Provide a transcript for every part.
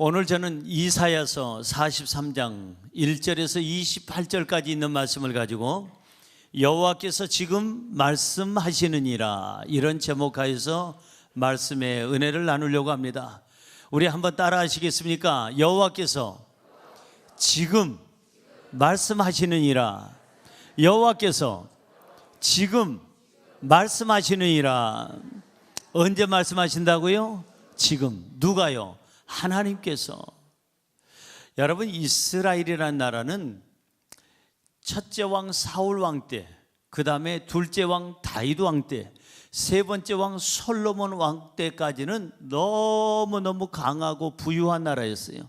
오늘 저는 이사야서 43장 1절에서 28절까지 있는 말씀을 가지고 여호와께서 지금 말씀하시느니라, 이런 제목하에서 말씀의 은혜를 나누려고 합니다. 우리 한번 따라 하시겠습니까? 여호와께서 지금 말씀하시느니라. 여호와께서 지금 말씀하시느니라. 언제 말씀하신다고요? 지금. 누가요? 하나님께서. 여러분, 이스라엘이라는 나라는 첫째 왕 사울 왕 때, 그 다음에 둘째 왕 다윗 왕 때, 세 번째 왕 솔로몬 왕 때까지는 너무너무 강하고 부유한 나라였어요.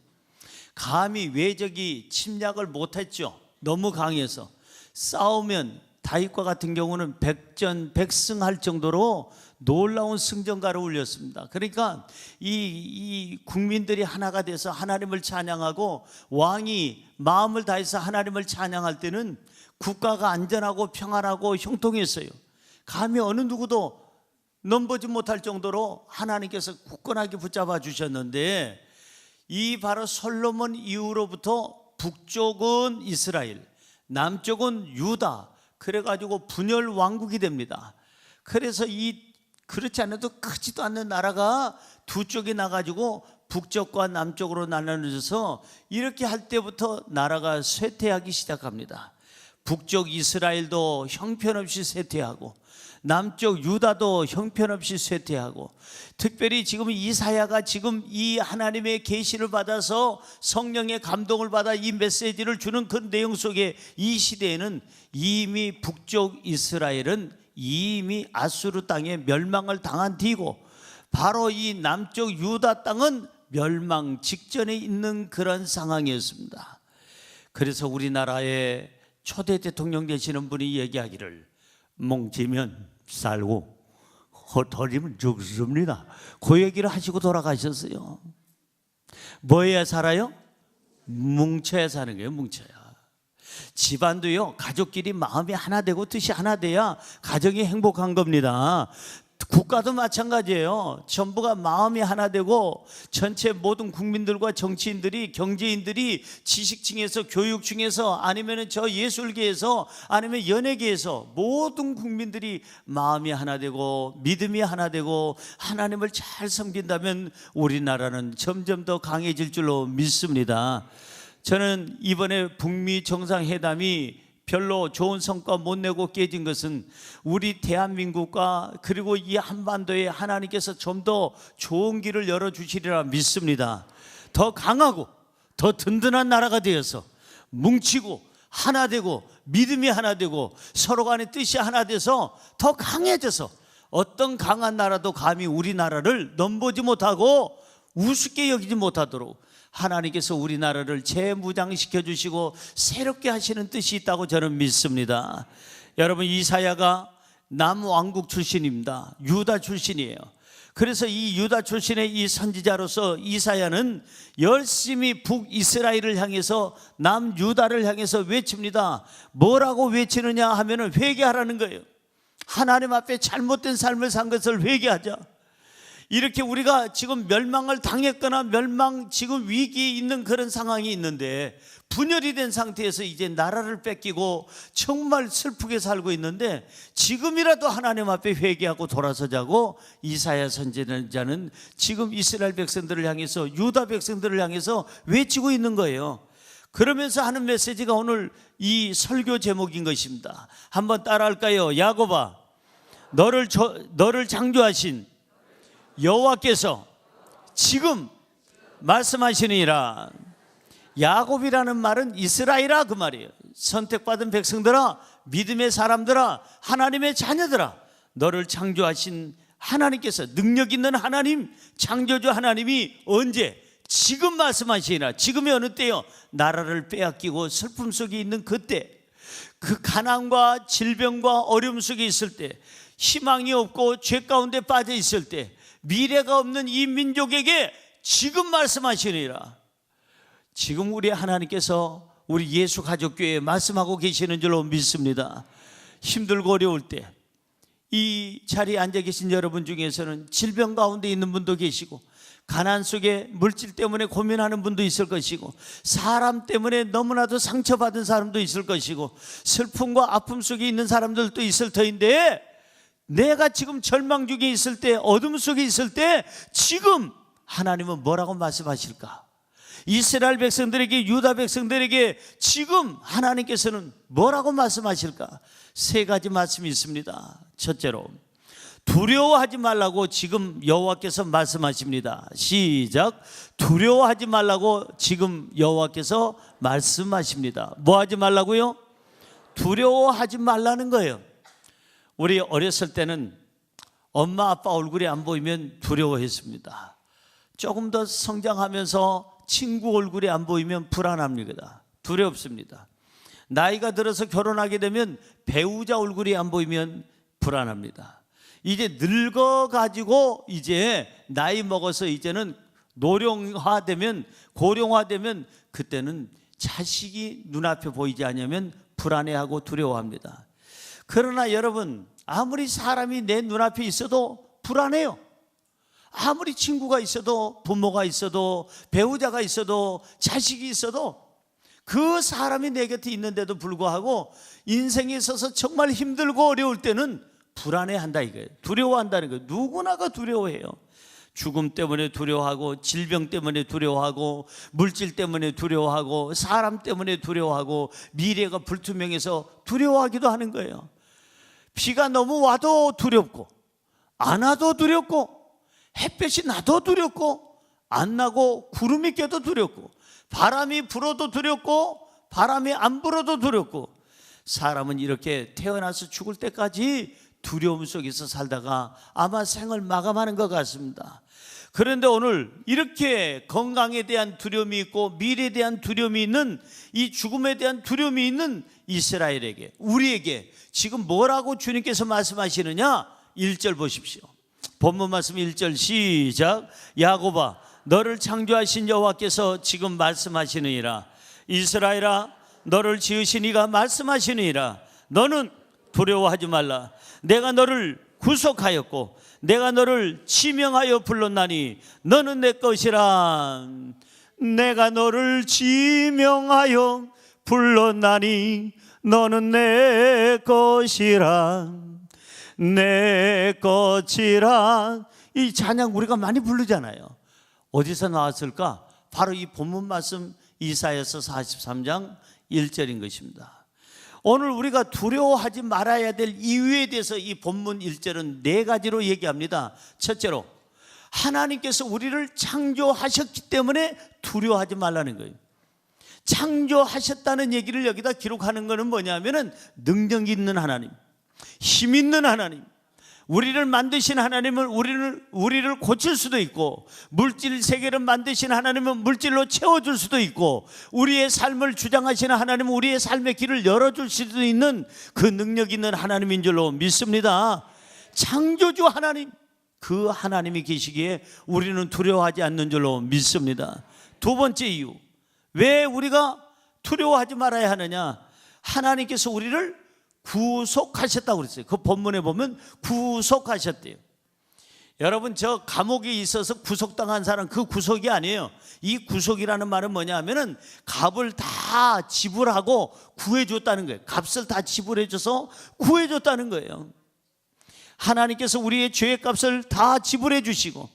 감히 외적이 침략을 못했죠. 너무 강해서. 싸우면 다윗과 같은 경우는 백전백승할 정도로 놀라운 승전가를 울렸습니다. 그러니까 이 국민들이 하나가 돼서 하나님을 찬양하고 왕이 마음을 다해서 하나님을 찬양할 때는 국가가 안전하고 평안하고 형통했어요. 감히 어느 누구도 넘보지 못할 정도로 하나님께서 굳건하게 붙잡아 주셨는데, 이 바로 솔로몬 이후로부터 북쪽은 이스라엘, 남쪽은 유다, 그래가지고 분열 왕국이 됩니다. 그래서 그렇지 않아도 크지도 않는 나라가 두 쪽이 나가지고 북쪽과 남쪽으로 나눠져서 이렇게 할 때부터 나라가 쇠퇴하기 시작합니다. 북쪽 이스라엘도 형편없이 쇠퇴하고 남쪽 유다도 형편없이 쇠퇴하고, 특별히 지금 이사야가 지금 이 하나님의 계시를 받아서 성령의 감동을 받아 이 메시지를 주는 그 내용 속에 이 시대에는 이미 북쪽 이스라엘은 이미 아수르 땅에 멸망을 당한 뒤고, 바로 이 남쪽 유다 땅은 멸망 직전에 있는 그런 상황이었습니다. 그래서 우리나라의 초대 대통령 되시는 분이 얘기하기를, 뭉치면 살고 흩어지면 죽습니다. 그 얘기를 하시고 돌아가셨어요. 뭐 해야 살아요? 뭉쳐야 사는 거예요. 뭉쳐야. 집안도요, 가족끼리 마음이 하나 되고 뜻이 하나 돼야 가정이 행복한 겁니다. 국가도 마찬가지예요. 전부가 마음이 하나 되고 전체 모든 국민들과 정치인들이, 경제인들이, 지식층에서, 교육층에서, 아니면 저 예술계에서, 아니면 연예계에서 모든 국민들이 마음이 하나 되고 믿음이 하나 되고 하나님을 잘 섬긴다면 우리나라는 점점 더 강해질 줄로 믿습니다. 저는 이번에 북미 정상회담이 별로 좋은 성과 못 내고 깨진 것은 우리 대한민국과 그리고 이 한반도에 하나님께서 좀 더 좋은 길을 열어주시리라 믿습니다. 더 강하고 더 든든한 나라가 되어서 뭉치고 하나 되고 믿음이 하나 되고 서로 간의 뜻이 하나 돼서 더 강해져서 어떤 강한 나라도 감히 우리나라를 넘보지 못하고 우습게 여기지 못하도록 하나님께서 우리나라를 재무장시켜 주시고 새롭게 하시는 뜻이 있다고 저는 믿습니다. 여러분, 이사야가 남왕국 출신입니다. 유다 출신이에요. 그래서 이 유다 출신의 이 선지자로서 이사야는 열심히 북이스라엘을 향해서 남유다를 향해서 외칩니다. 뭐라고 외치느냐 하면은 회개하라는 거예요. 하나님 앞에 잘못된 삶을 산 것을 회개하자. 이렇게 우리가 지금 멸망을 당했거나 멸망 지금 위기에 있는 그런 상황이 있는데, 분열이 된 상태에서 이제 나라를 뺏기고 정말 슬프게 살고 있는데, 지금이라도 하나님 앞에 회개하고 돌아서자고 이사야 선지자는 지금 이스라엘 백성들을 향해서, 유다 백성들을 향해서 외치고 있는 거예요. 그러면서 하는 메시지가 오늘 이 설교 제목인 것입니다. 한번 따라할까요? 야곱아, 너를 창조하신 여호와께서 지금 말씀하시니라. 야곱이라는 말은 이스라엘아, 그 말이에요. 선택받은 백성들아, 믿음의 사람들아, 하나님의 자녀들아, 너를 창조하신 하나님께서, 능력 있는 하나님, 창조주 하나님이 언제? 지금 말씀하시니라. 지금이 어느 때요? 나라를 빼앗기고 슬픔 속에 있는 그때, 그 가난과 질병과 어려움 속에 있을 때, 희망이 없고 죄 가운데 빠져 있을 때, 미래가 없는 이 민족에게 지금 말씀하시니라. 지금 우리 하나님께서 우리 예수 가족교회에 말씀하고 계시는 줄로 믿습니다. 힘들고 어려울 때 이 자리에 앉아 계신 여러분 중에서는 질병 가운데 있는 분도 계시고 가난 속에 물질 때문에 고민하는 분도 있을 것이고, 사람 때문에 너무나도 상처받은 사람도 있을 것이고, 슬픔과 아픔 속에 있는 사람들도 있을 터인데, 내가 지금 절망 중에 있을 때, 어둠 속에 있을 때 지금 하나님은 뭐라고 말씀하실까? 이스라엘 백성들에게, 유다 백성들에게 지금 하나님께서는 뭐라고 말씀하실까? 세 가지 말씀이 있습니다. 첫째로, 두려워하지 말라고 지금 여호와께서 말씀하십니다. 시작. 두려워하지 말라고 지금 여호와께서 말씀하십니다. 뭐 하지 말라고요? 두려워하지 말라는 거예요. 우리 어렸을 때는 엄마 아빠 얼굴이 안 보이면 두려워했습니다. 조금 더 성장하면서 친구 얼굴이 안 보이면 불안합니다. 두렵습니다. 나이가 들어서 결혼하게 되면 배우자 얼굴이 안 보이면 불안합니다. 이제 늙어가지고 이제 나이 먹어서 이제는 노령화되면, 고령화되면 그때는 자식이 눈앞에 보이지 않으면 불안해하고 두려워합니다. 그러나 여러분, 아무리 사람이 내 눈앞에 있어도 불안해요. 아무리 친구가 있어도, 부모가 있어도, 배우자가 있어도, 자식이 있어도 그 사람이 내 곁에 있는데도 불구하고 인생에 있어서 정말 힘들고 어려울 때는 불안해한다 이거예요. 두려워한다는 거예요. 누구나가 두려워해요. 죽음 때문에 두려워하고, 질병 때문에 두려워하고, 물질 때문에 두려워하고, 사람 때문에 두려워하고, 미래가 불투명해서 두려워하기도 하는 거예요. 비가 너무 와도 두렵고, 안 와도 두렵고, 햇볕이 나도 두렵고, 안 나고 구름이 껴도 두렵고, 바람이 불어도 두렵고, 바람이 안 불어도 두렵고, 사람은 이렇게 태어나서 죽을 때까지 두려움 속에서 살다가 아마 생을 마감하는 것 같습니다. 그런데 오늘 이렇게 건강에 대한 두려움이 있고, 미래에 대한 두려움이 있는, 이 죽음에 대한 두려움이 있는 이스라엘에게, 우리에게 지금 뭐라고 주님께서 말씀하시느냐? 1절 보십시오. 본문 말씀 1절 시작. 야곱아, 너를 창조하신 여호와께서 지금 말씀하시느니라. 이스라엘아, 너를 지으신 이가 말씀하시느니라. 너는 두려워하지 말라. 내가 너를 구속하였고 내가 너를 지명하여 불렀나니 너는 내 것이라. 내가 너를 지명하여 불렀나니 너는 내 것이라. 내 것이라. 이 찬양 우리가 많이 부르잖아요. 어디서 나왔을까? 바로 이 본문 말씀 이사야서 43장 1절인 것입니다. 오늘 우리가 두려워하지 말아야 될 이유에 대해서 이 본문 1절은 네 가지로 얘기합니다. 첫째로, 하나님께서 우리를 창조하셨기 때문에 두려워하지 말라는 거예요. 창조하셨다는 얘기를 여기다 기록하는 것은 뭐냐면은 능력 있는 하나님, 힘 있는 하나님, 우리를 만드신 하나님은 우리를 고칠 수도 있고, 물질 세계를 만드신 하나님은 물질로 채워줄 수도 있고, 우리의 삶을 주장하시는 하나님은 우리의 삶의 길을 열어줄 수도 있는 그 능력 있는 하나님인 줄로 믿습니다. 창조주 하나님, 그 하나님이 계시기에 우리는 두려워하지 않는 줄로 믿습니다. 두 번째 이유, 왜 우리가 두려워하지 말아야 하느냐? 하나님께서 우리를 구속하셨다고 그랬어요. 그 본문에 보면 구속하셨대요. 여러분, 저 감옥에 있어서 구속당한 사람, 그 구속이 아니에요. 이 구속이라는 말은 뭐냐 하면은 값을 다 지불하고 구해줬다는 거예요. 값을 다 지불해줘서 구해줬다는 거예요. 하나님께서 우리의 죄의 값을 다 지불해 주시고,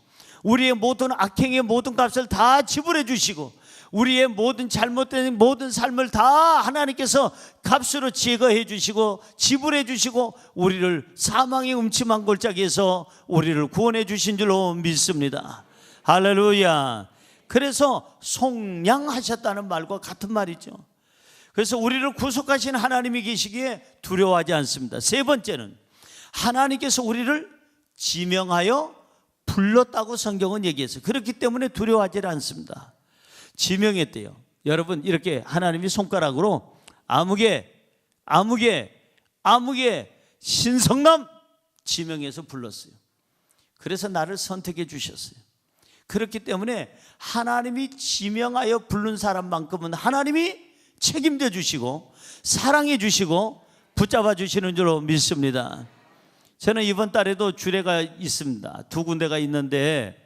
우리의 모든 악행의 모든 값을 다 지불해 주시고, 우리의 모든 잘못된 모든 삶을 다 하나님께서 값으로 제거해 주시고 지불해 주시고, 우리를 사망의 음침한 골짜기에서 우리를 구원해 주신 줄로 믿습니다. 할렐루야. 그래서 속량하셨다는 말과 같은 말이죠. 그래서 우리를 구속하신 하나님이 계시기에 두려워하지 않습니다. 세 번째는, 하나님께서 우리를 지명하여 불렀다고 성경은 얘기했어요. 그렇기 때문에 두려워하지 않습니다. 지명했대요. 여러분, 이렇게 하나님이 손가락으로 아무개 신성남 지명해서 불렀어요. 그래서 나를 선택해 주셨어요. 그렇기 때문에 하나님이 지명하여 부른 사람만큼은 하나님이 책임져 주시고 사랑해 주시고 붙잡아 주시는 줄로 믿습니다. 저는 이번 달에도 주례가 있습니다. 두 군데가 있는데,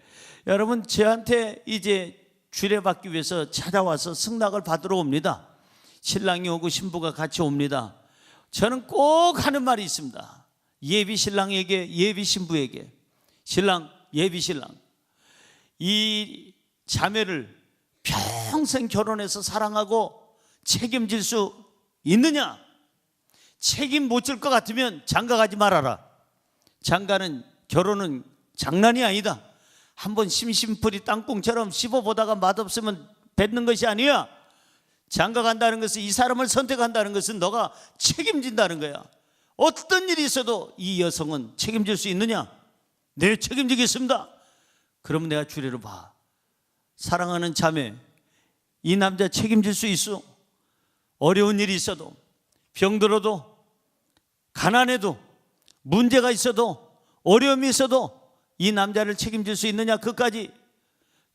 여러분, 저한테 이제 주례받기 위해서 찾아와서 승낙을 받으러 옵니다. 신랑이 오고 신부가 같이 옵니다. 저는 꼭 하는 말이 있습니다. 예비 신랑에게, 예비 신부에게, 신랑, 예비 신랑, 이 자매를 평생 결혼해서 사랑하고 책임질 수 있느냐? 책임 못 질 것 같으면 장가가지 말아라. 장가는, 결혼은 장난이 아니다. 한번 심심풀이 땅콩처럼 씹어보다가 맛없으면 뱉는 것이 아니야. 장가 간다는 것은, 이 사람을 선택한다는 것은 너가 책임진다는 거야. 어떤 일이 있어도 이 여성은 책임질 수 있느냐? 네, 책임지겠습니다. 그러면 내가 주례를 봐. 사랑하는 자매, 이 남자 책임질 수 있어? 어려운 일이 있어도, 병들어도, 가난해도, 문제가 있어도, 어려움이 있어도 이 남자를 책임질 수 있느냐? 그까지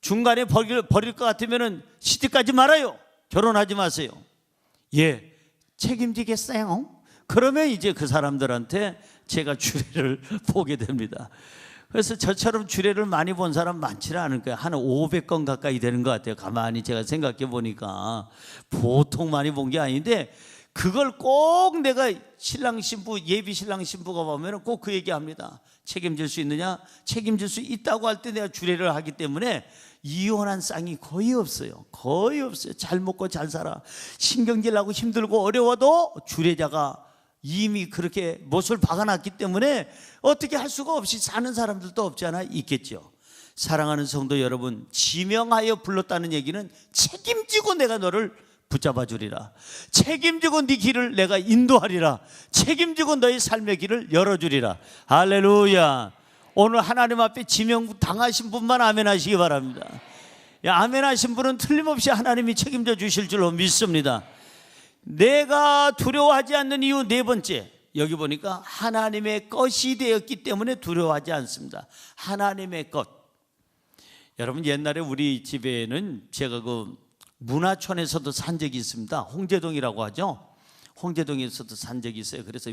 중간에 버릴 것 같으면 시집가지 말아요. 결혼하지 마세요. 예, 책임지겠어요? 그러면 이제 그 사람들한테 제가 주례를 보게 됩니다. 그래서 저처럼 주례를 많이 본 사람 많지는 않을 거예요. 한 500건 가까이 되는 것 같아요. 가만히 제가 생각해 보니까 보통 많이 본 게 아닌데, 그걸 꼭 내가 신랑 신부, 예비 신랑 신부가 보면 꼭 그 얘기합니다. 책임질 수 있느냐? 책임질 수 있다고 할 때 내가 주례를 하기 때문에 이혼한 쌍이 거의 없어요. 거의 없어요. 잘 먹고 잘 살아, 신경질 나고 힘들고 어려워도 주례자가 이미 그렇게 못을 박아놨기 때문에 어떻게 할 수가 없이 사는 사람들도 없지 않아 있겠죠. 사랑하는 성도 여러분, 지명하여 불렀다는 얘기는 책임지고 내가 너를 붙잡아 주리라, 책임지고 네 길을 내가 인도하리라, 책임지고 너의 삶의 길을 열어주리라. 할렐루야. 오늘 하나님 앞에 지명 당하신 분만 아멘 하시기 바랍니다. 아멘 하신 분은 틀림없이 하나님이 책임져 주실 줄로 믿습니다. 내가 두려워하지 않는 이유 네 번째, 여기 보니까 하나님의 것이 되었기 때문에 두려워하지 않습니다. 하나님의 것. 여러분, 옛날에 우리 집에는 제가 그 문화촌에서도 산 적이 있습니다. 홍제동이라고 하죠. 홍제동에서도 산 적이 있어요. 그래서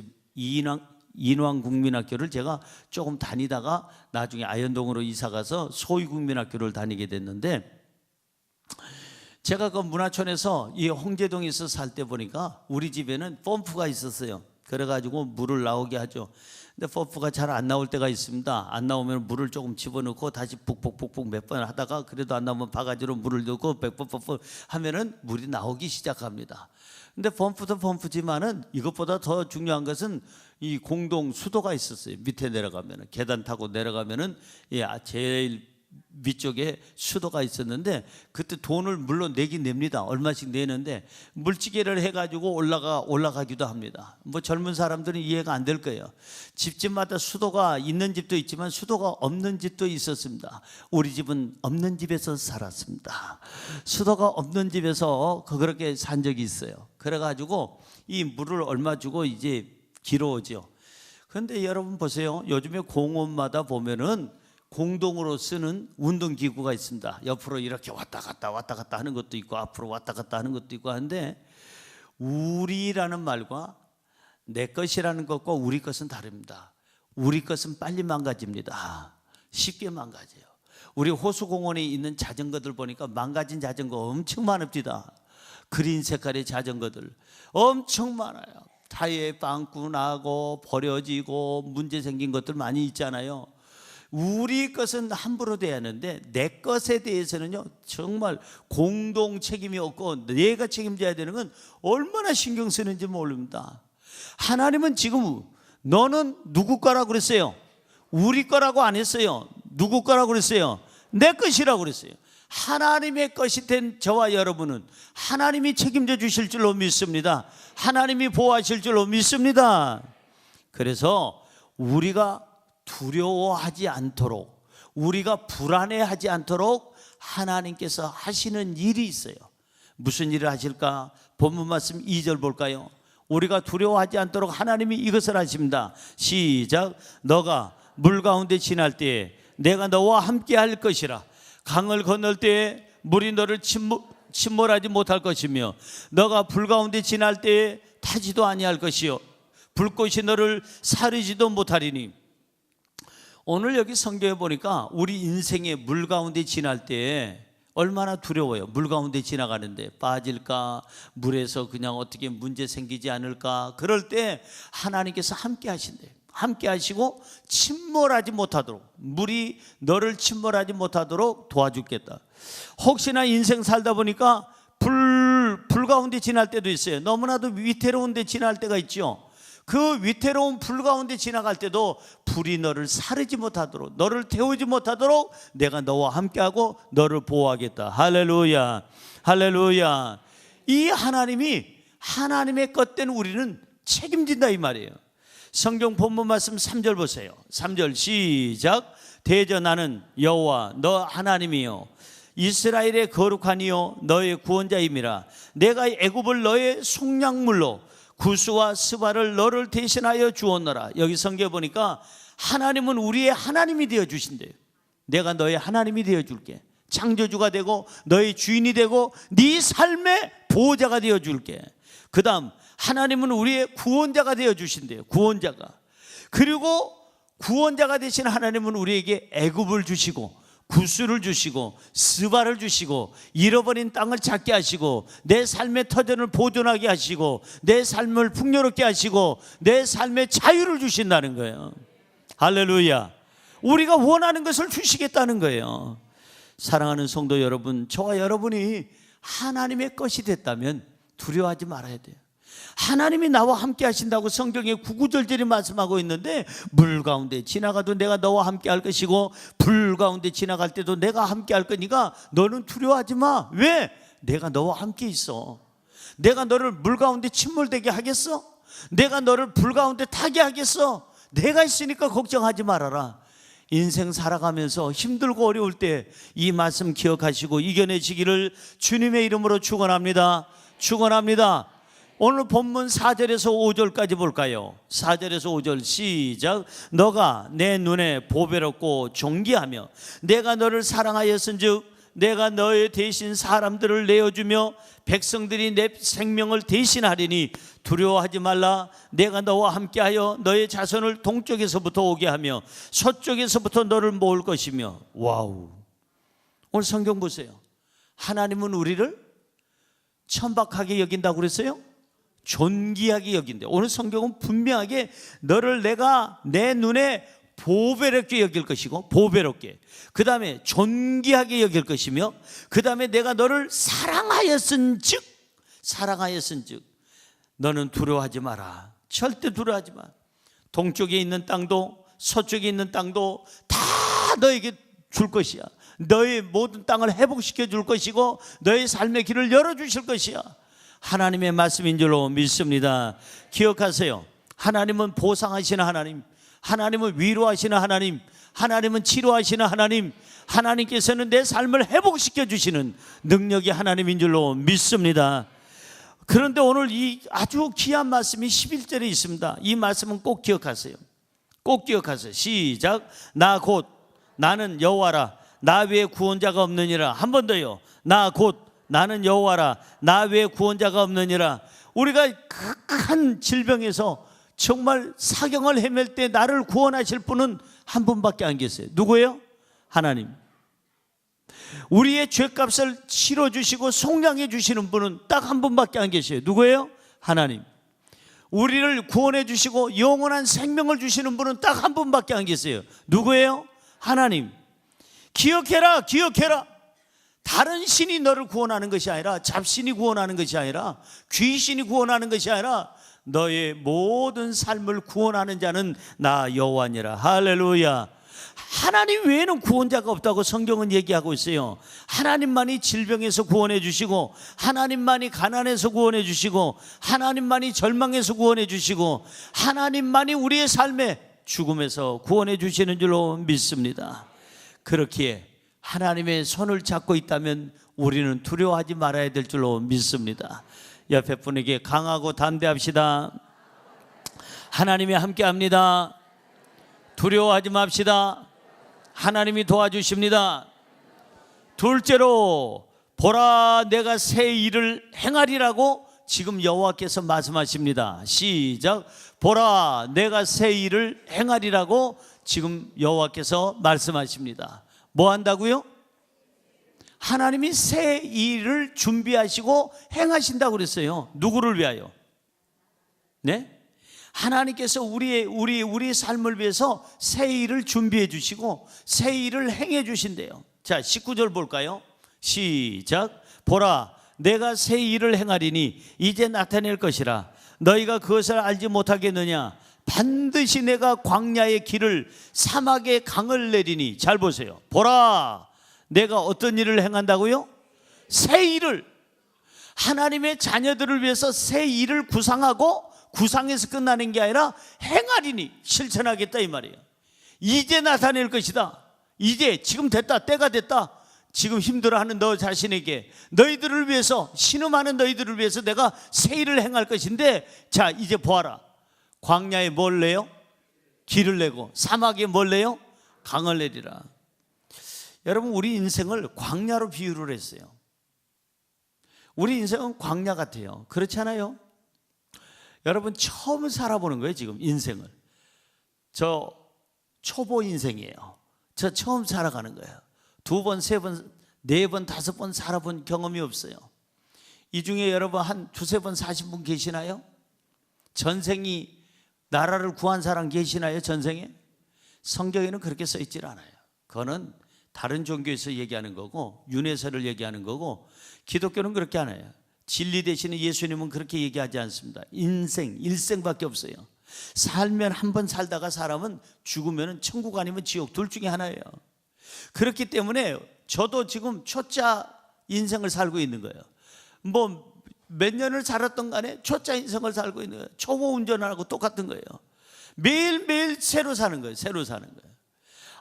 인왕국민학교를 제가 조금 다니다가 나중에 아현동으로 이사가서 소위국민학교를 다니게 됐는데, 제가 그 문화촌에서 이 홍제동에서 살 때 보니까 우리 집에는 펌프가 있었어요. 그래가지고 물을 나오게 하죠. 근데 펌프가 잘 안 나올 때가 있습니다. 안 나오면 물을 조금 집어넣고 다시 푹푹푹푹 몇 번 하다가 그래도 안 나오면 바가지로 물을 넣고 빽빽빽 하면은 물이 나오기 시작합니다. 근데 펌프도 펌프지만은 이것보다 더 중요한 것은 이 공동 수도가 있었어요. 밑에 내려가면은, 계단 타고 내려가면은 제일 위쪽에 수도가 있었는데, 그때 돈을 물론 내긴 냅니다. 얼마씩 내는데 물찌개를 해가지고 올라가기도 합니다. 뭐 젊은 사람들은 이해가 안 될 거예요. 집집마다 수도가 있는 집도 있지만 수도가 없는 집도 있었습니다. 우리 집은 없는 집에서 살았습니다. 수도가 없는 집에서 그렇게 산 적이 있어요. 그래가지고 이 물을 얼마 주고 이제 길어오죠. 그런데 여러분 보세요. 요즘에 공원마다 보면은 공동으로 쓰는 운동기구가 있습니다. 옆으로 이렇게 왔다 갔다 하는 것도 있고, 앞으로 왔다 갔다 하는 것도 있고 하는데, 우리라는 말과 내 것이라는 것과 우리 것은 다릅니다. 우리 것은 빨리 망가집니다. 쉽게 망가져요. 우리 호수공원에 있는 자전거들 보니까 망가진 자전거 엄청 많습니다. 그린 색깔의 자전거들 엄청 많아요. 타이어에 빵꾸 나고 버려지고 문제 생긴 것들 많이 있잖아요. 우리 것은 함부로 돼야 하는데, 내 것에 대해서는요 정말 공동 책임이 없고 내가 책임져야 되는 건 얼마나 신경 쓰는지 모릅니다. 하나님은 지금 너는 누구 거라고 그랬어요? 우리 거라고 안 했어요. 누구 거라고 그랬어요? 내 것이라고 그랬어요. 하나님의 것이 된 저와 여러분은 하나님이 책임져 주실 줄로 믿습니다. 하나님이 보호하실 줄로 믿습니다. 그래서 우리가 두려워하지 않도록, 우리가 불안해하지 않도록 하나님께서 하시는 일이 있어요. 무슨 일을 하실까? 본문 말씀 2절 볼까요? 우리가 두려워하지 않도록 하나님이 이것을 하십니다. 시작. 너가 물 가운데 지날 때에 내가 너와 함께 할 것이라. 강을 건널 때에 물이 너를 침몰하지 못할 것이며, 너가 불 가운데 지날 때에 타지도 아니할 것이요 불꽃이 너를 사르지도 못하리니. 오늘 여기 성경에 보니까 우리 인생의 물 가운데 지날 때 얼마나 두려워요. 물 가운데 지나가는데 빠질까, 물에서 그냥 어떻게 문제 생기지 않을까. 그럴 때 하나님께서 함께 하신대요. 함께 하시고 침몰하지 못하도록, 물이 너를 침몰하지 못하도록 도와주겠다. 혹시나 인생 살다 보니까 불 가운데 지날 때도 있어요. 너무나도 위태로운 데 지날 때가 있죠. 그 위태로운 불 가운데 지나갈 때도 불이 너를 사르지 못하도록, 너를 태우지 못하도록 내가 너와 함께하고 너를 보호하겠다. 할렐루야, 할렐루야. 이 하나님이 하나님의 것된 우리는 책임진다 이 말이에요. 성경 본문 말씀 3절 보세요. 3절 시작. 대저 나는 여호와 너 하나님이요 이스라엘의 거룩한 이요 너의 구원자임이라. 내가 애굽을 너의 속량물로 구스와 스바를 너를 대신하여 주었노라. 여기 성경에 보니까 하나님은 우리의 하나님이 되어 주신대요. 내가 너의 하나님이 되어 줄게. 창조주가 되고 너의 주인이 되고 네 삶의 보호자가 되어 줄게. 그 다음 하나님은 우리의 구원자가 되어 주신대요. 구원자가. 그리고 구원자가 되신 하나님은 우리에게 애굽을 주시고 구스를 주시고 스바를 주시고 잃어버린 땅을 찾게 하시고 내 삶의 터전을 보존하게 하시고 내 삶을 풍요롭게 하시고 내 삶의 자유를 주신다는 거예요. 할렐루야. 우리가 원하는 것을 주시겠다는 거예요. 사랑하는 성도 여러분, 저와 여러분이 하나님의 것이 됐다면 두려워하지 말아야 돼요. 하나님이 나와 함께 하신다고 성경에 구구절절히 말씀하고 있는데 물 가운데 지나가도 내가 너와 함께 할 것이고 불 가운데 지나갈 때도 내가 함께 할 거니까 너는 두려워하지 마. 왜? 내가 너와 함께 있어. 내가 너를 물 가운데 침몰되게 하겠어? 내가 너를 불 가운데 타게 하겠어? 내가 있으니까 걱정하지 말아라. 인생 살아가면서 힘들고 어려울 때 이 말씀 기억하시고 이겨내시기를 주님의 이름으로 축원합니다. 축원합니다. 오늘 본문 4절에서 5절까지 볼까요? 4절에서 5절 시작. 너가 내 눈에 보배롭고 존귀하며 내가 너를 사랑하였은즉 내가 너의 대신 사람들을 내어주며 백성들이 내 생명을 대신하리니 두려워하지 말라. 내가 너와 함께하여 너의 자손을 동쪽에서부터 오게 하며 서쪽에서부터 너를 모을 것이며. 와우. 오늘 성경 보세요. 하나님은 우리를 천박하게 여긴다고 그랬어요? 존귀하게 여긴대. 오늘 성경은 분명하게 너를 내가 내 눈에 보배롭게 여길 것이고, 보배롭게, 그 다음에 존귀하게 여길 것이며, 그 다음에 내가 너를 사랑하였은즉 너는 두려워하지 마라. 절대 두려워하지 마. 동쪽에 있는 땅도 서쪽에 있는 땅도 다 너에게 줄 것이야. 너의 모든 땅을 회복시켜 줄 것이고 너의 삶의 길을 열어주실 것이야. 하나님의 말씀인 줄로 믿습니다. 기억하세요. 하나님은 보상하시는 하나님, 하나님은 위로하시는 하나님, 하나님은 치료하시는 하나님, 하나님께서는 내 삶을 회복시켜 주시는 능력이 하나님인 줄로 믿습니다. 그런데 오늘 이 아주 귀한 말씀이 11절에 있습니다. 이 말씀은 꼭 기억하세요. 꼭 기억하세요. 시작. 나 곧 나는 여호와라 나 외에 구원자가 없느니라. 한 번 더요. 나 곧 나는 여호와라 나 외에 구원자가 없느니라. 우리가 극한 질병에서 정말 사경을 헤맬 때 나를 구원하실 분은 한 분밖에 안 계세요. 누구예요? 하나님. 우리의 죄값을 치러주시고 속량해 주시는 분은 딱 한 분밖에 안 계세요. 누구예요? 하나님. 우리를 구원해 주시고 영원한 생명을 주시는 분은 딱 한 분밖에 안 계세요. 누구예요? 하나님. 기억해라, 기억해라. 다른 신이 너를 구원하는 것이 아니라, 잡신이 구원하는 것이 아니라, 귀신이 구원하는 것이 아니라 너의 모든 삶을 구원하는 자는 나 여호와니라. 할렐루야. 하나님 외에는 구원자가 없다고 성경은 얘기하고 있어요. 하나님만이 질병에서 구원해 주시고, 하나님만이 가난에서 구원해 주시고, 하나님만이 절망에서 구원해 주시고, 하나님만이 우리의 삶에 죽음에서 구원해 주시는 줄로 믿습니다. 그렇기에 하나님의 손을 잡고 있다면 우리는 두려워하지 말아야 될 줄로 믿습니다. 옆에 분에게 강하고 담대합시다. 하나님이 함께합니다. 두려워하지 맙시다. 하나님이 도와주십니다. 둘째로 보라 내가 새 일을 행하리라고 지금 여호와께서 말씀하십니다. 시작. 보라 내가 새 일을 행하리라고 지금 여호와께서 말씀하십니다. 뭐 한다고요? 하나님이 새 일을 준비하시고 행하신다고 그랬어요. 누구를 위하여? 네? 하나님께서 우리 삶을 위해서 새 일을 준비해 주시고 새 일을 행해 주신대요. 자, 19절 볼까요? 시작. 보라, 내가 새 일을 행하리니 이제 나타낼 것이라. 너희가 그것을 알지 못하겠느냐? 반드시 내가 광야의 길을 사막의 강을 내리니. 잘 보세요. 보라, 내가 어떤 일을 행한다고요? 새 일을. 하나님의 자녀들을 위해서 새 일을 구상하고 구상해서 끝나는 게 아니라 행하리니, 실천하겠다 이 말이에요. 이제 나타낼 것이다. 이제 지금 됐다. 때가 됐다. 지금 힘들어하는 너 자신에게, 너희들을 위해서, 신음하는 너희들을 위해서 내가 새 일을 행할 것인데, 자, 이제 보아라. 광야에 뭘 내요? 길을 내고, 사막에 뭘 내요? 강을 내리라. 여러분, 우리 인생을 광야로 비유를 했어요. 우리 인생은 광야 같아요. 그렇지 않아요? 여러분, 처음 살아보는 거예요. 지금 인생을. 저 초보 인생이에요. 저 처음 살아가는 거예요. 2번, 3번, 4번, 5번 살아본 경험이 없어요. 이 중에 여러분 한 2-3번 사신 분 계시나요? 전생이 나라를 구한 사람 계시나요? 전생에? 성경에는 그렇게 써 있질 않아요. 그거는 다른 종교에서 얘기하는 거고, 윤회설을 얘기하는 거고, 기독교는 그렇게 안 해요. 진리 되시는 예수님은 그렇게 얘기하지 않습니다. 인생, 일생밖에 없어요. 살면 한 번 살다가 사람은 죽으면 천국 아니면 지옥, 둘 중에 하나예요. 그렇기 때문에 저도 지금 초짜 인생을 살고 있는 거예요. 뭐 몇 년을 살았던 간에 초짜 인생을 살고 있는 거예요. 초보 운전하고 똑같은 거예요. 매일매일 새로 사는 거예요. 새로 사는 거예요.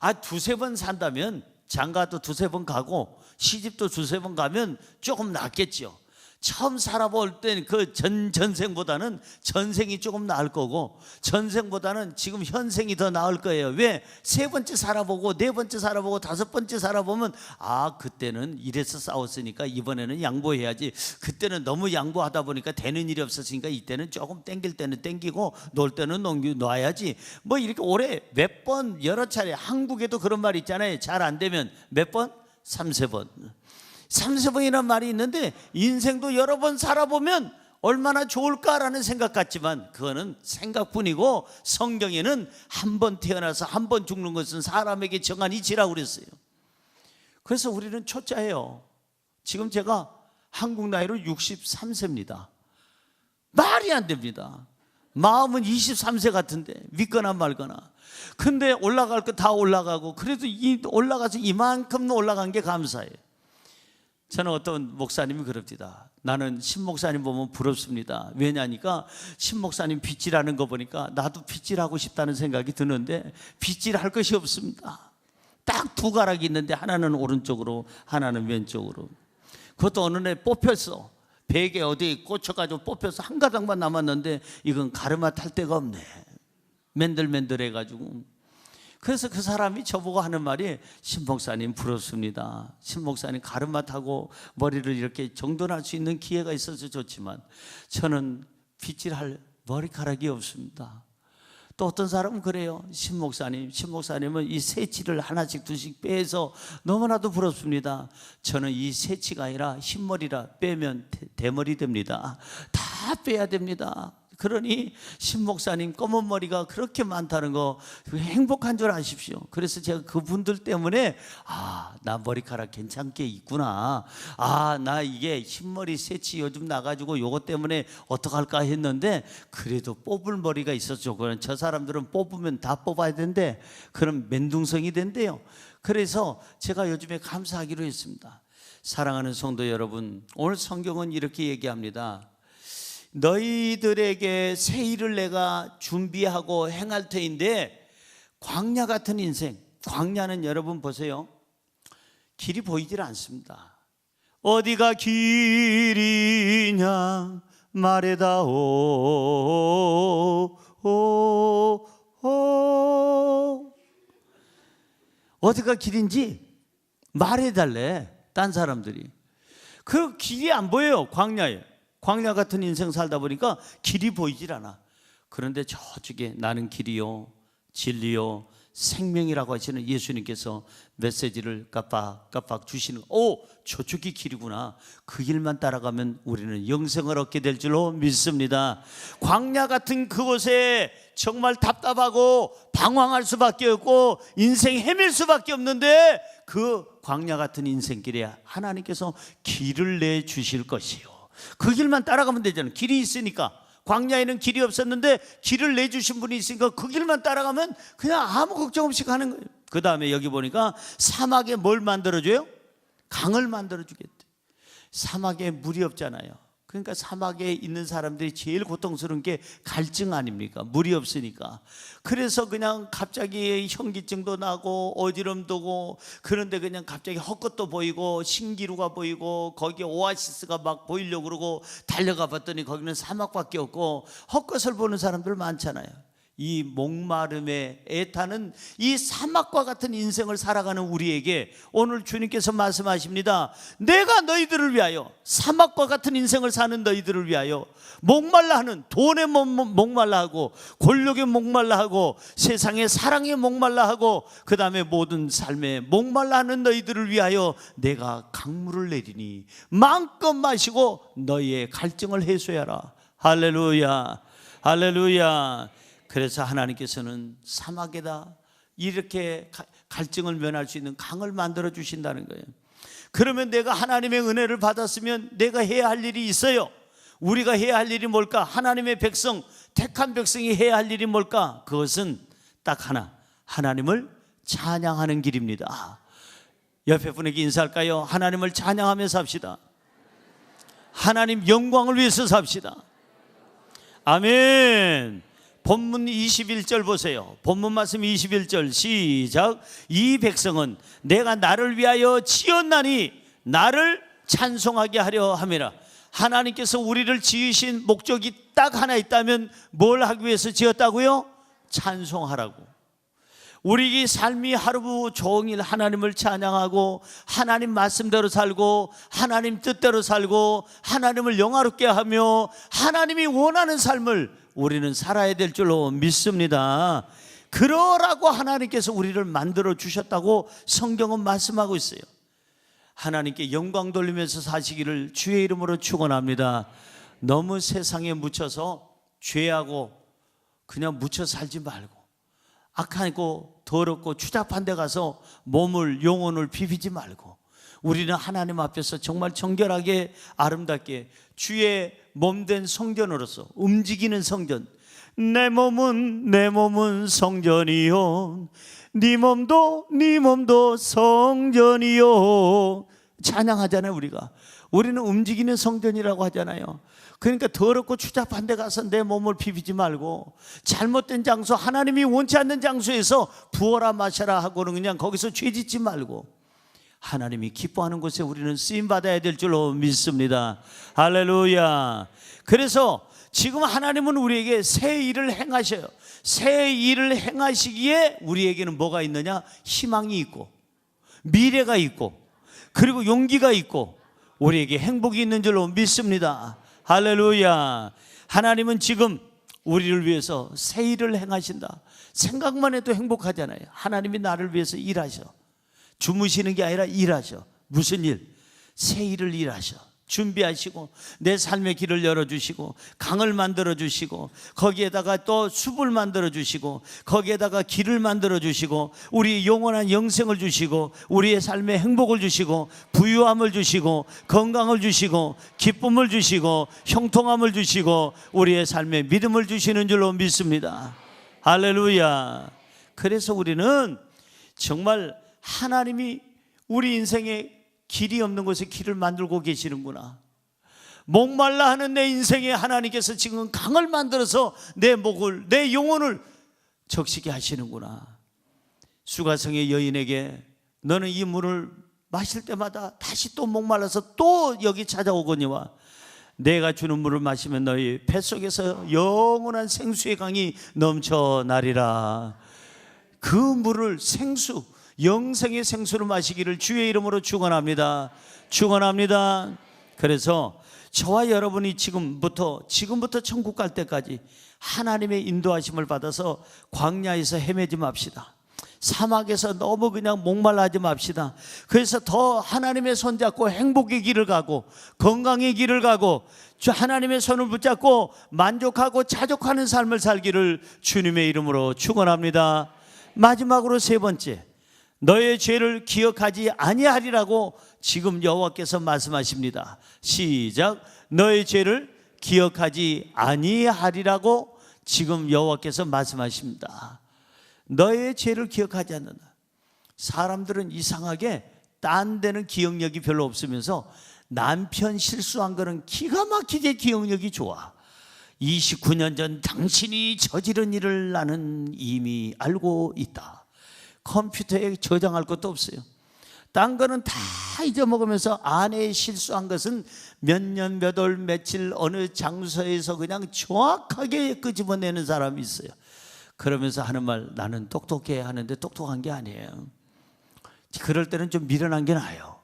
2-3번 산다면, 장가도 2-3번 가고 시집도 2-3번 가면 조금 낫겠죠. 처음 살아볼 땐 그 전생보다는 전생이 조금 나을 거고, 전생보다는 지금 현생이 더 나을 거예요. 왜? 3번째 살아보고 4번째 살아보고 5번째 살아보면, 그때는 이래서 싸웠으니까 이번에는 양보해야지. 그때는 너무 양보하다 보니까 되는 일이 없었으니까 이때는 조금 땡길 때는 땡기고 놀 때는 놔야지. 뭐 이렇게 오래 몇 번 여러 차례. 한국에도 그런 말이 있잖아요. 잘 안 되면 몇 번? 3-4번. 3-4번이라는 말이 있는데, 인생도 여러 번 살아보면 얼마나 좋을까라는 생각 같지만 그거는 생각뿐이고, 성경에는 한 번 태어나서 한 번 죽는 것은 사람에게 정한 이치라고 그랬어요. 그래서 우리는 초짜예요. 지금 제가 한국 나이로 63세입니다. 말이 안 됩니다. 마음은 23세 같은데, 믿거나 말거나. 근데 올라갈 거 다 올라가고, 그래도 올라가서 이만큼 올라간 게 감사해요. 저는 어떤 목사님이 그럽니다. 나는 신 목사님 보면 부럽습니다. 왜냐니까 신 목사님 빗질하는 거 보니까 나도 빗질하고 싶다는 생각이 드는데, 빗질할 것이 없습니다. 딱 2가락이 있는데 하나는 오른쪽으로 하나는 왼쪽으로. 그것도 어느 날 뽑혔어. 베개 어디에 꽂혀가지고 뽑혀서 한 가닥만 남았는데, 이건 가르마 탈 데가 없네. 맨들맨들해가지고. 그래서 그 사람이 저보고 하는 말이, 신 목사님 부럽습니다. 신 목사님 가르마 타고 머리를 이렇게 정돈할 수 있는 기회가 있어서 좋지만 저는 빗질할 머리카락이 없습니다. 또 어떤 사람은 그래요. 신 목사님은 이 새치를 하나씩 2씩 빼서 너무나도 부럽습니다. 저는 이 새치가 아니라 흰머리라 빼면 대머리 됩니다. 다 빼야 됩니다. 그러니 신 목사님 검은 머리가 그렇게 많다는 거 행복한 줄 아십시오. 그래서 제가 그분들 때문에, 나 머리카락 괜찮게 있구나, 나 이게 흰머리 새치 요즘 나가지고 요거 때문에 어떡할까 했는데, 그래도 뽑을 머리가 있었죠. 그런 저 사람들은 뽑으면 다 뽑아야 된대. 그럼 맨둥성이 된대요. 그래서 제가 요즘에 감사하기로 했습니다. 사랑하는 성도 여러분, 오늘 성경은 이렇게 얘기합니다. 너희들에게 새 일을 내가 준비하고 행할 터인데, 광야 같은 인생. 광야는 여러분 보세요, 길이 보이질 않습니다. 어디가 길이냐 말해다오. 어디가 길인지 말해달래. 딴 사람들이. 그 길이 안 보여요. 광야에. 광야 같은 인생 살다 보니까 길이 보이질 않아. 그런데 저쪽에 나는 길이요 진리요 생명이라고 하시는 예수님께서 메시지를 깜빡깜빡 주시는, 저쪽이 길이구나. 그 길만 따라가면 우리는 영생을 얻게 될 줄로 믿습니다. 광야 같은 그곳에 정말 답답하고 방황할 수밖에 없고 인생 헤맬 수밖에 없는데, 그 광야 같은 인생길에 하나님께서 길을 내주실 것이요. 그 길만 따라가면 되잖아요. 길이 있으니까. 광야에는 길이 없었는데 길을 내주신 분이 있으니까 그 길만 따라가면 그냥 아무 걱정 없이 가는 거예요. 그 다음에 여기 보니까 사막에 뭘 만들어줘요? 강을 만들어주겠대. 사막에 물이 없잖아요. 그러니까 사막에 있는 사람들이 제일 고통스러운 게 갈증 아닙니까? 물이 없으니까. 그래서 그냥 갑자기 현기증도 나고 어지럼도고, 그런데 그냥 갑자기 헛것도 보이고 신기루가 보이고 거기에 오아시스가 막 보이려고 그러고 달려가 봤더니 거기는 사막밖에 없고, 헛것을 보는 사람들 많잖아요. 이 목마름에 애타는 이 사막과 같은 인생을 살아가는 우리에게 오늘 주님께서 말씀하십니다. 내가 너희들을 위하여, 사막과 같은 인생을 사는 너희들을 위하여, 목말라 하는, 돈에 목말라 하고 권력에 목말라 하고 세상의 사랑에 목말라 하고 그 다음에 모든 삶에 목말라 하는 너희들을 위하여 내가 강물을 내리니 마음껏 마시고 너희의 갈증을 해소하라. 할렐루야, 할렐루야. 그래서 하나님께서는 사막에다 이렇게 갈증을 면할 수 있는 강을 만들어 주신다는 거예요. 그러면 내가 하나님의 은혜를 받았으면 내가 해야 할 일이 있어요. 우리가 해야 할 일이 뭘까? 하나님의 백성, 택한 백성이 해야 할 일이 뭘까? 그것은 딱 하나, 하나님을 찬양하는 길입니다. 옆에 분에게 인사할까요? 하나님을 찬양하며 삽시다. 하나님 영광을 위해서 삽시다. 아멘. 본문 21절 보세요. 본문 말씀 21절 시작. 이 백성은 내가 나를 위하여 지었나니 나를 찬송하게 하려 함이라. 하나님께서 우리를 지으신 목적이 딱 하나 있다면 뭘 하기 위해서 지었다고요? 찬송하라고. 우리 삶이 하루 종일 하나님을 찬양하고 하나님 말씀대로 살고 하나님 뜻대로 살고 하나님을 영화롭게 하며 하나님이 원하는 삶을 우리는 살아야 될 줄로 믿습니다. 그러라고 하나님께서 우리를 만들어 주셨다고 성경은 말씀하고 있어요. 하나님께 영광 돌리면서 사시기를 주의 이름으로 축원합니다. 너무 세상에 묻혀서 죄하고 그냥 묻혀 살지 말고, 악하고 더럽고 추잡한 데 가서 몸을, 영혼을 비비지 말고, 우리는 하나님 앞에서 정말 정결하게 아름답게 주의 몸된 성전으로서 움직이는 성전. 내 몸은 성전이요, 네 몸도 성전이요. 찬양하잖아요. 우리는 움직이는 성전이라고 하잖아요. 그러니까 더럽고 추잡한 데 가서 내 몸을 비비지 말고, 잘못된 장소, 하나님이 원치 않는 장소에서 부어라 마셔라 하고는 그냥 거기서 죄짓지 말고 하나님이 기뻐하는 곳에 우리는 쓰임받아야 될 줄로 믿습니다. 할렐루야. 그래서 지금 하나님은 우리에게 새 일을 행하셔요. 새 일을 행하시기에 우리에게는 뭐가 있느냐? 희망이 있고 미래가 있고 그리고 용기가 있고 우리에게 행복이 있는 줄로 믿습니다. 할렐루야. 하나님은 지금 우리를 위해서 새 일을 행하신다. 생각만 해도 행복하잖아요. 하나님이 나를 위해서 일하셔. 주무시는 게 아니라 일하셔. 무슨 일? 새 일을 일하셔. 준비하시고 내 삶의 길을 열어주시고 강을 만들어주시고 거기에다가 또 숲을 만들어주시고 거기에다가 길을 만들어주시고 우리 영원한 영생을 주시고 우리의 삶에 행복을 주시고 부유함을 주시고 건강을 주시고 기쁨을 주시고 형통함을 주시고 우리의 삶에 믿음을 주시는 줄로 믿습니다. 할렐루야. 그래서 우리는 정말 하나님이 우리 인생에 길이 없는 곳에 길을 만들고 계시는구나. 목말라 하는 내 인생에 하나님께서 지금 강을 만들어서 내 목을, 내 영혼을 적시게 하시는구나. 수가성의 여인에게 너는 이 물을 마실 때마다 다시 또 목말라서 또 여기 찾아오거니와 내가 주는 물을 마시면 너희 뱃속에서 영원한 생수의 강이 넘쳐나리라. 그 물을 생수, 영생의 생수를 마시기를 주의 이름으로 축원합니다. 축원합니다. 그래서 저와 여러분이 지금부터 천국 갈 때까지 하나님의 인도하심을 받아서 광야에서 헤매지 맙시다. 사막에서 너무 그냥 목말라 하지 맙시다. 그래서 더 하나님의 손 잡고 행복의 길을 가고 건강의 길을 가고 하나님의 손을 붙잡고 만족하고 자족하는 삶을 살기를 주님의 이름으로 축원합니다. 마지막으로 세 번째, 너의 죄를 기억하지 아니하리라고 지금 여호와께서 말씀하십니다. 시작. 너의 죄를 기억하지 아니하리라고 지금 여호와께서 말씀하십니다. 너의 죄를 기억하지 않는다. 사람들은 이상하게 딴 데는 기억력이 별로 없으면서 남편 실수한 거는 기가 막히게 기억력이 좋아. 29년 전 당신이 저지른 일을 나는 이미 알고 있다. 컴퓨터에 저장할 것도 없어요. 딴 거는 다 잊어먹으면서 아내의 실수한 것은 몇 년, 몇 월, 며칠 어느 장소에서 그냥 정확하게 끄집어내는 사람이 있어요. 그러면서 하는 말, 나는 똑똑해 하는데 똑똑한 게 아니에요. 그럴 때는 좀 미련한 게 나아요.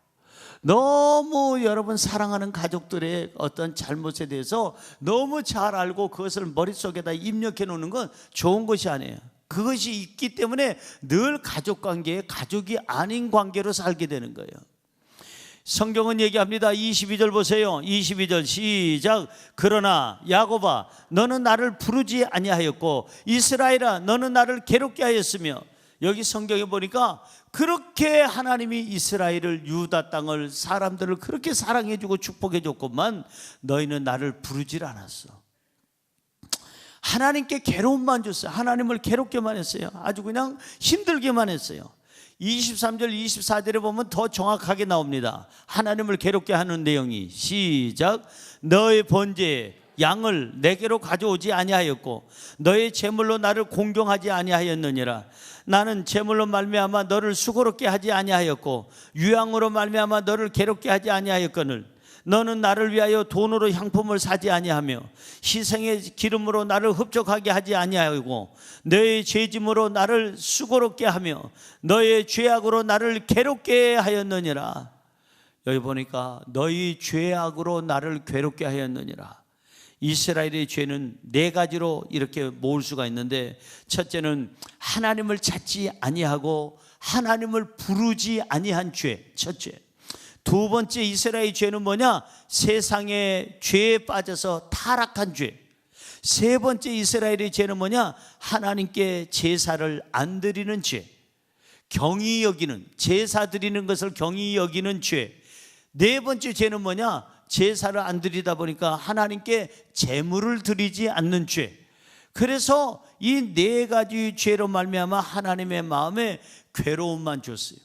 너무 여러분 사랑하는 가족들의 어떤 잘못에 대해서 너무 잘 알고 그것을 머릿속에다 입력해 놓는 건 좋은 것이 아니에요. 그것이 있기 때문에 늘 가족관계에 가족이 아닌 관계로 살게 되는 거예요. 성경은 얘기합니다. 22절 보세요. 22절 시작. 그러나 야곱아 너는 나를 부르지 아니하였고 이스라엘아 너는 나를 괴롭게 하였으며, 여기 성경에 보니까 그렇게 하나님이 이스라엘을, 유다 땅을, 사람들을 그렇게 사랑해주고 축복해줬건만 너희는 나를 부르질 않았어. 하나님께 괴로움만 줬어요. 하나님을 괴롭게만 했어요. 아주 그냥 힘들게만 했어요. 23절 24절에 보면 더 정확하게 나옵니다. 하나님을 괴롭게 하는 내용이. 시작. 너의 번제 양을 내게로 가져오지 아니하였고 너의 제물로 나를 공경하지 아니하였느니라. 나는 제물로 말미암아 너를 수고롭게 하지 아니하였고 유향으로 말미암아 너를 괴롭게 하지 아니하였거늘 너는 나를 위하여 돈으로 향품을 사지 아니하며 희생의 기름으로 나를 흡족하게 하지 아니하고 너의 죄짐으로 나를 수고롭게 하며 너의 죄악으로 나를 괴롭게 하였느니라. 여기 보니까 너희 죄악으로 나를 괴롭게 하였느니라. 이스라엘의 죄는 네 가지로 이렇게 모을 수가 있는데, 첫째는 하나님을 찾지 아니하고 하나님을 부르지 아니한 죄, 첫째. 두 번째 이스라엘의 죄는 뭐냐? 세상의 죄에 빠져서 타락한 죄. 세 번째 이스라엘의 죄는 뭐냐? 하나님께 제사를 안 드리는 죄. 경히 여기는, 제사 드리는 것을 경히 여기는 죄. 네 번째 죄는 뭐냐? 제사를 안 드리다 보니까 하나님께 제물을 드리지 않는 죄. 그래서 이 네 가지 죄로 말미암아 하나님의 마음에 괴로움만 줬어요.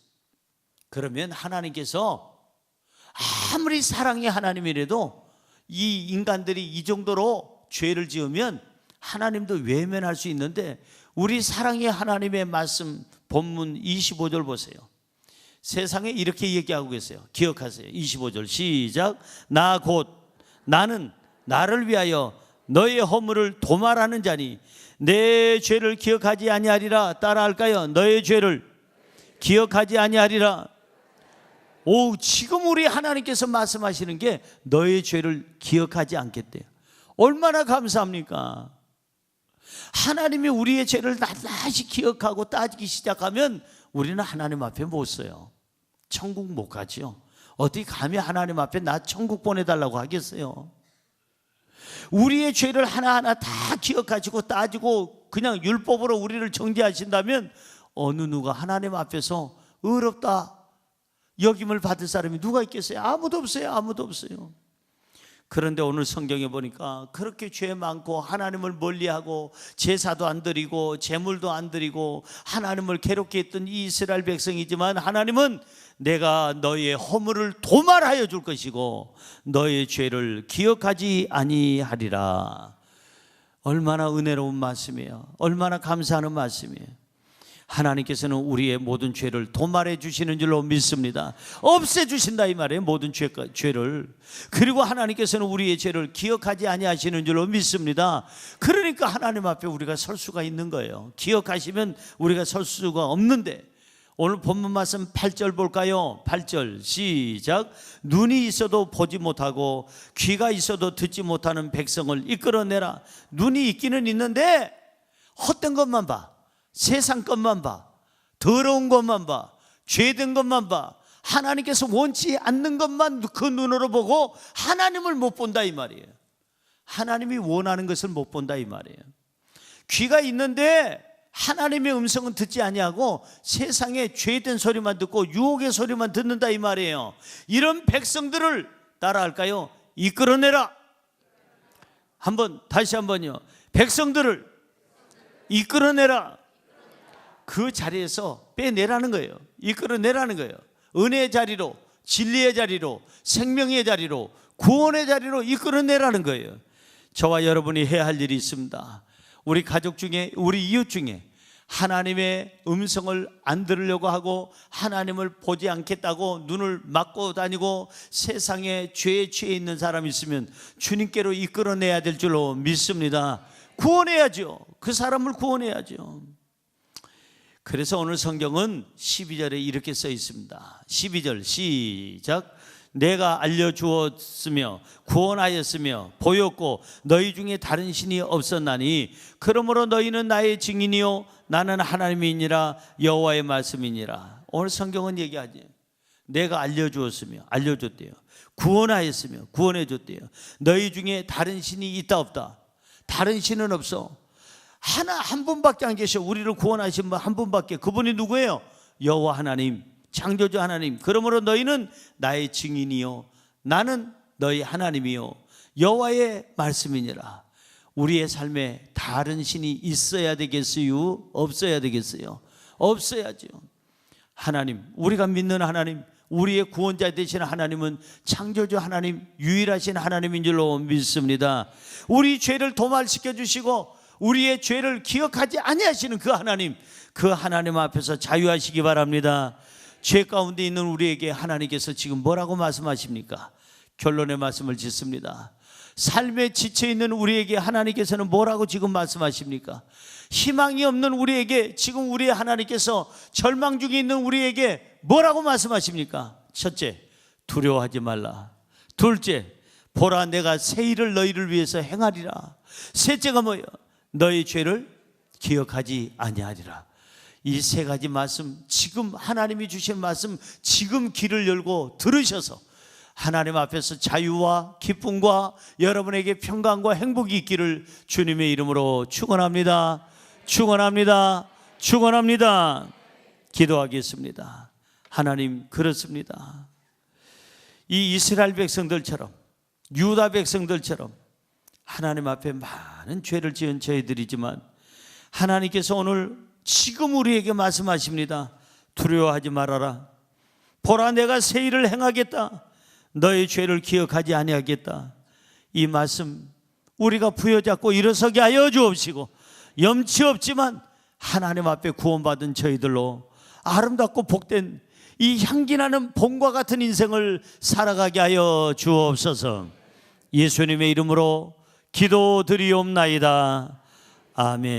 그러면 하나님께서 아무리 사랑의 하나님이라도 이 인간들이 이 정도로 죄를 지으면 하나님도 외면할 수 있는데, 우리 사랑의 하나님의 말씀 본문 25절 보세요. 세상에 이렇게 얘기하고 계세요. 기억하세요. 25절 시작. 나 곧 나는 나를 위하여 너의 허물을 도말하는 자니 내 죄를 기억하지 아니하리라. 따라할까요? 너의 죄를 기억하지 아니하리라. 오, 지금 우리 하나님께서 말씀하시는 게 너의 죄를 기억하지 않겠대요. 얼마나 감사합니까? 하나님이 우리의 죄를 낱낱이 기억하고 따지기 시작하면 우리는 하나님 앞에 못 서요. 천국 못 가죠. 어떻게 감히 하나님 앞에 나 천국 보내달라고 하겠어요? 우리의 죄를 하나하나 다 기억하시고 따지고 그냥 율법으로 우리를 정죄하신다면 어느 누가 하나님 앞에서 의롭다 여김을 받을 사람이 누가 있겠어요? 아무도 없어요. 아무도 없어요. 그런데 오늘 성경에 보니까 그렇게 죄 많고 하나님을 멀리하고 제사도 안 드리고 제물도 안 드리고 하나님을 괴롭게 했던 이 이스라엘 백성이지만, 하나님은 내가 너의 허물을 도말하여 줄 것이고 너의 죄를 기억하지 아니하리라. 얼마나 은혜로운 말씀이에요. 얼마나 감사하는 말씀이에요. 하나님께서는 우리의 모든 죄를 도말해 주시는 줄로 믿습니다. 없애 주신다 이 말이에요. 모든 죄를. 그리고 하나님께서는 우리의 죄를 기억하지 아니하시는 줄로 믿습니다. 그러니까 하나님 앞에 우리가 설 수가 있는 거예요. 기억하시면 우리가 설 수가 없는데, 오늘 본문 말씀 8절 볼까요? 8절 시작. 눈이 있어도 보지 못하고 귀가 있어도 듣지 못하는 백성을 이끌어내라. 눈이 있기는 있는데 헛된 것만 봐. 세상 것만 봐. 더러운 것만 봐, 죄된 것만 봐, 하나님께서 원치 않는 것만 그 눈으로 보고 하나님을 못 본다 이 말이에요. 하나님이 원하는 것을 못 본다 이 말이에요. 귀가 있는데 하나님의 음성은 듣지 아니하고 세상의 죄된 소리만 듣고 유혹의 소리만 듣는다 이 말이에요. 이런 백성들을 따라할까요? 이끌어내라. 다시 한번요. 백성들을 이끌어내라. 그 자리에서 빼내라는 거예요. 이끌어내라는 거예요. 은혜의 자리로, 진리의 자리로, 생명의 자리로, 구원의 자리로 이끌어내라는 거예요. 저와 여러분이 해야 할 일이 있습니다. 우리 가족 중에, 우리 이웃 중에 하나님의 음성을 안 들으려고 하고 하나님을 보지 않겠다고 눈을 막고 다니고 세상에 죄에 취해 있는 사람이 있으면 주님께로 이끌어내야 될 줄로 믿습니다. 구원해야죠. 그 사람을 구원해야죠. 그래서 오늘 성경은 12절에 이렇게 써 있습니다. 12절 시작. 내가 알려주었으며 구원하였으며 보였고 너희 중에 다른 신이 없었나니 그러므로 너희는 나의 증인이요 나는 하나님이니라 여호와의 말씀이니라. 오늘 성경은 얘기하지. 내가 알려주었으며 알려줬대요. 구원하였으며 구원해줬대요. 너희 중에 다른 신이 있다 없다. 다른 신은 없어. 한 분밖에 안 계셔. 우리를 구원하신 분 한 분밖에. 그분이 누구예요? 여호와 하나님, 창조주 하나님. 그러므로 너희는 나의 증인이요 나는 너희 하나님이요 여호와의 말씀이니라. 우리의 삶에 다른 신이 있어야 되겠어요? 없어야 되겠어요? 없어야죠. 하나님, 우리가 믿는 하나님, 우리의 구원자 되시는 하나님은 창조주 하나님, 유일하신 하나님인 줄로 믿습니다. 우리 죄를 도말시켜 주시고 우리의 죄를 기억하지 아니하시는 그 하나님 앞에서 자유하시기 바랍니다. 죄 가운데 있는 우리에게 하나님께서 지금 뭐라고 말씀하십니까? 결론의 말씀을 짓습니다. 삶에 지쳐있는 우리에게 하나님께서는 뭐라고 지금 말씀하십니까? 희망이 없는 우리에게 지금 우리 하나님께서 절망 중에 있는 우리에게 뭐라고 말씀하십니까? 첫째, 두려워하지 말라. 둘째, 보라 내가 새 일을 너희를 위해서 행하리라. 셋째가 뭐예요? 너희 죄를 기억하지 아니하리라. 이 세 가지 말씀, 지금 하나님이 주신 말씀 지금 귀를 열고 들으셔서 하나님 앞에서 자유와 기쁨과 여러분에게 평강과 행복이 있기를 주님의 이름으로 축원합니다. 축원합니다. 축원합니다. 기도하겠습니다. 하나님, 그렇습니다. 이 이스라엘 백성들처럼, 유다 백성들처럼 하나님 앞에 많은 죄를 지은 저희들이지만 하나님께서 오늘 지금 우리에게 말씀하십니다. 두려워하지 말아라. 보라 내가 새 일을 행하겠다. 너의 죄를 기억하지 아니하겠다. 이 말씀 우리가 부여잡고 일어서게 하여 주옵시고 염치 없지만 하나님 앞에 구원받은 저희들로 아름답고 복된 이 향기나는 봄과 같은 인생을 살아가게 하여 주옵소서. 예수님의 이름으로 기도드리옵나이다. 아멘.